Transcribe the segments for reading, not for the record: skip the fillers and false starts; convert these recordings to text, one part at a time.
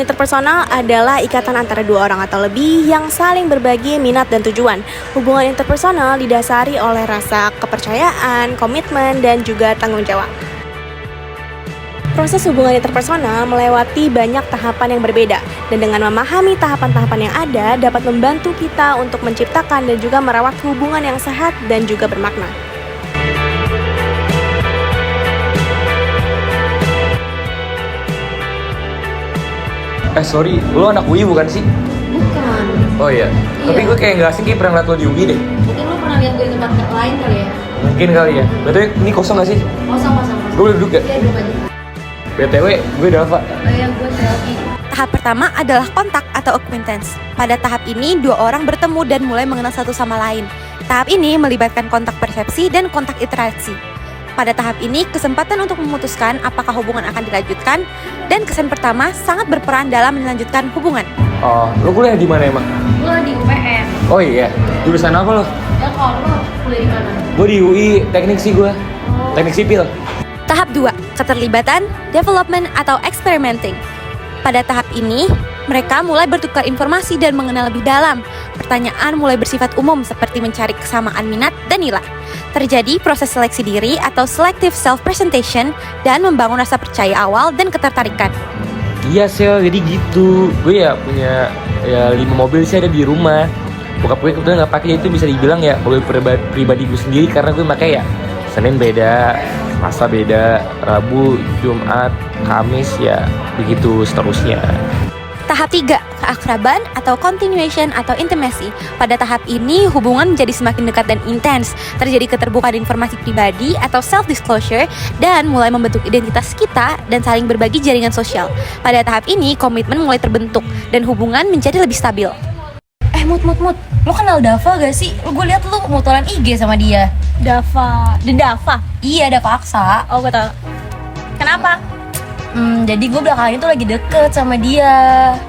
interpersonal adalah ikatan antara dua orang atau lebih yang saling berbagi minat dan tujuan. Hubungan interpersonal didasari oleh rasa kepercayaan, komitmen, dan juga tanggung jawab. Proses hubungan interpersonal melewati banyak tahapan yang berbeda, dan dengan memahami tahapan-tahapan yang ada dapat membantu kita untuk menciptakan dan juga merawat hubungan yang sehat dan juga bermakna. Sorry, lo anak UI bukan sih? Bukan. Oh iya. Tapi gue kayak nggak asing, kayak pernah ngeliat lo di UI deh. Mungkin lo pernah lihat gue di tempat lain kali ya? Mungkin kali ya. BTW, ini kosong nggak sih? Kosong. Gue boleh duduk ya? Iya, duduk aja. BTW, gue Dava. Iya, gue Selfie. Tahap pertama adalah kontak atau acquaintance. Pada tahap ini, dua orang bertemu dan mulai mengenal satu sama lain. Tahap ini melibatkan kontak persepsi dan kontak interaksi. Pada tahap ini, kesempatan untuk memutuskan apakah hubungan akan dilanjutkan, dan kesan pertama sangat berperan dalam melanjutkan hubungan. Oh, lo kuliah di mana emang? Gue di UPN. Oh iya, jurusan apa lo? Ya kalau lo kuliah di mana? Gue di UI, teknik sih gue. Teknik sipil. Tahap 2, keterlibatan, development, atau experimenting. Pada tahap ini, mereka mulai bertukar informasi dan mengenal lebih dalam. Pertanyaan mulai bersifat umum seperti mencari kesamaan minat dan nilai. Terjadi proses seleksi diri atau selective self-presentation dan membangun rasa percaya awal dan ketertarikan. Iya Sel, jadi gitu. Gue ya punya 5 mobil sih ada di rumah. Bokap gue kebetulan nggak pakai, itu bisa dibilang ya mobil pribadi gue sendiri karena gue pakai ya Senin beda, Selasa beda, Rabu, Jumat, Kamis ya begitu seterusnya. Tahap 3, keakraban atau continuation atau intimacy. Pada tahap ini, hubungan menjadi semakin dekat dan intens. Terjadi keterbukaan informasi pribadi atau self-disclosure dan mulai membentuk identitas kita dan saling berbagi jaringan sosial. Pada tahap ini, komitmen mulai terbentuk dan hubungan menjadi lebih stabil. Mut. Lo kenal Dava gak sih? Gue liat lo motoran IG sama dia. Dava. Iya, Dava Aksa. Oh, gue tau. Kenapa? Jadi gue belakangan itu lagi deket sama dia.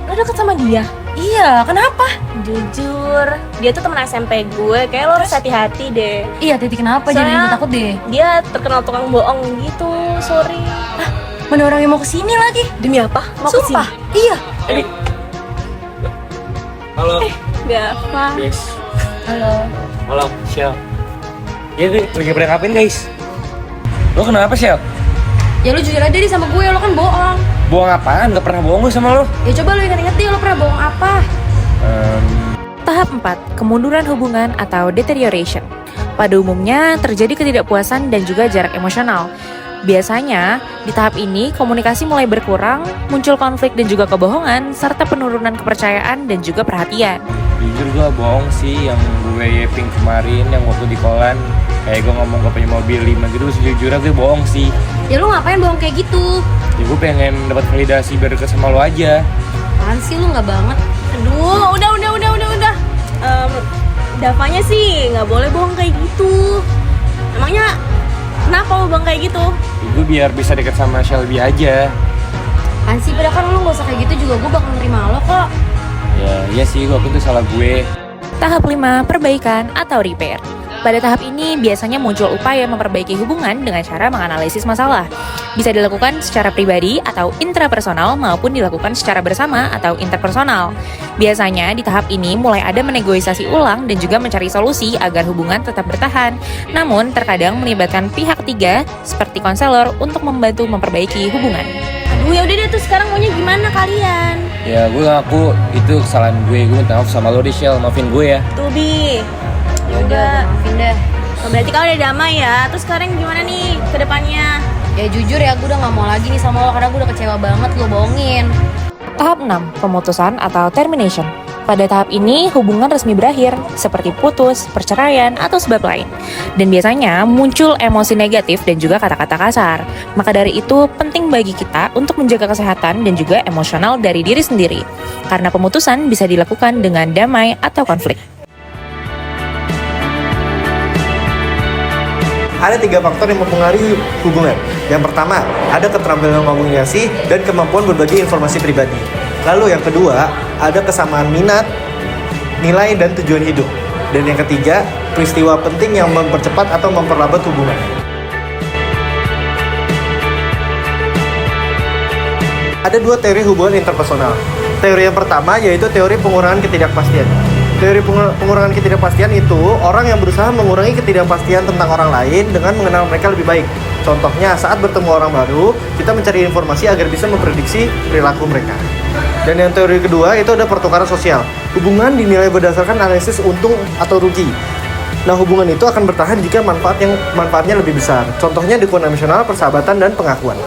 Lo deket sama dia? Iya, kenapa? Jujur, dia tuh teman SMP gue. Kayak lo harus hati-hati deh. Iya, Titi kenapa? Jadi Soalnya gue takut deh. Dia terkenal tukang bohong gitu. Sorry. Mana orang yang mau kesini lagi? Demi apa? Mau Sumpah, kesini? iya. Halo. Dava. Guys. Halo. Shell. Ya gue lagi pada ngapain guys? Lo kenapa Shell? Ya lu jujur aja deh sama gue, lo kan bohong. Bohong apaan? Gak pernah bohong gue sama lo. Ya coba lo inget-inget deh, lo pernah bohong apa? Tahap 4, kemunduran hubungan atau deterioration. Pada umumnya terjadi ketidakpuasan dan juga jarak emosional. Biasanya, di tahap ini komunikasi mulai berkurang, muncul konflik dan juga kebohongan, serta penurunan kepercayaan dan juga perhatian. Jujur gue bohong sih, yang gue yeping kemarin, yang waktu di kolan kayak gue ngomong gue punya mobil 5 gitu, sejujurnya gue bohong sih. Ya lu ngapain bohong kayak gitu? Ya gue pengen dapat validasi biar deket sama lo aja. Apaan sih lu nggak banget? Aduh, udah. Davanya sih nggak boleh bohong kayak gitu. Emangnya kenapa lo bohong kayak gitu? Ya, gue biar bisa deket sama Shelby aja. Apaan sih, padahal kan lu nggak usah kayak gitu juga, gue bakal nerima lo kok. Ya iya sih, waktu itu salah gue. Tahap 5, perbaikan atau repair. Pada tahap ini biasanya muncul upaya memperbaiki hubungan dengan cara menganalisis masalah. Bisa dilakukan secara pribadi atau intrapersonal maupun dilakukan secara bersama atau interpersonal. Biasanya di tahap ini mulai ada menegosiasi ulang dan juga mencari solusi agar hubungan tetap bertahan. Namun terkadang melibatkan pihak ketiga seperti konselor untuk membantu memperbaiki hubungan. Aduh, ya udah deh, tuh sekarang maunya gimana kalian? Ya gue ngaku itu kesalahan gue minta maaf sama lo deh Shell, maafin gue ya. Tuh Bi. Ya udah, maafin deh. Oh, berarti kalau udah damai ya. Terus sekarang gimana nih ke depannya? Ya jujur ya, gue udah gak mau lagi nih sama lo karena gue udah kecewa banget lo bohongin. Tahap 6, pemutusan atau termination. Pada tahap ini, hubungan resmi berakhir, seperti putus, perceraian, atau sebab lain. Dan biasanya muncul emosi negatif dan juga kata-kata kasar. Maka dari itu, penting bagi kita untuk menjaga kesehatan dan juga emosional dari diri sendiri. Karena pemutusan bisa dilakukan dengan damai atau konflik. Ada 3 faktor yang mempengaruhi hubungan. Yang pertama, ada keterampilan komunikasi dan kemampuan berbagi informasi pribadi. Lalu yang kedua, ada kesamaan minat, nilai, dan tujuan hidup. Dan yang ketiga, peristiwa penting yang mempercepat atau memperlambat hubungan. Ada dua teori hubungan interpersonal. Teori yang pertama yaitu teori pengurangan ketidakpastian. Teori pengurangan ketidakpastian itu orang yang berusaha mengurangi ketidakpastian tentang orang lain dengan mengenal mereka lebih baik. Contohnya, saat bertemu orang baru, kita mencari informasi agar bisa memprediksi perilaku mereka. Dan yang teori kedua itu ada pertukaran sosial. Hubungan dinilai berdasarkan analisis untung atau rugi. Nah, hubungan itu akan bertahan jika manfaatnya lebih besar. Contohnya dukungan emosional, persahabatan, dan pengakuan.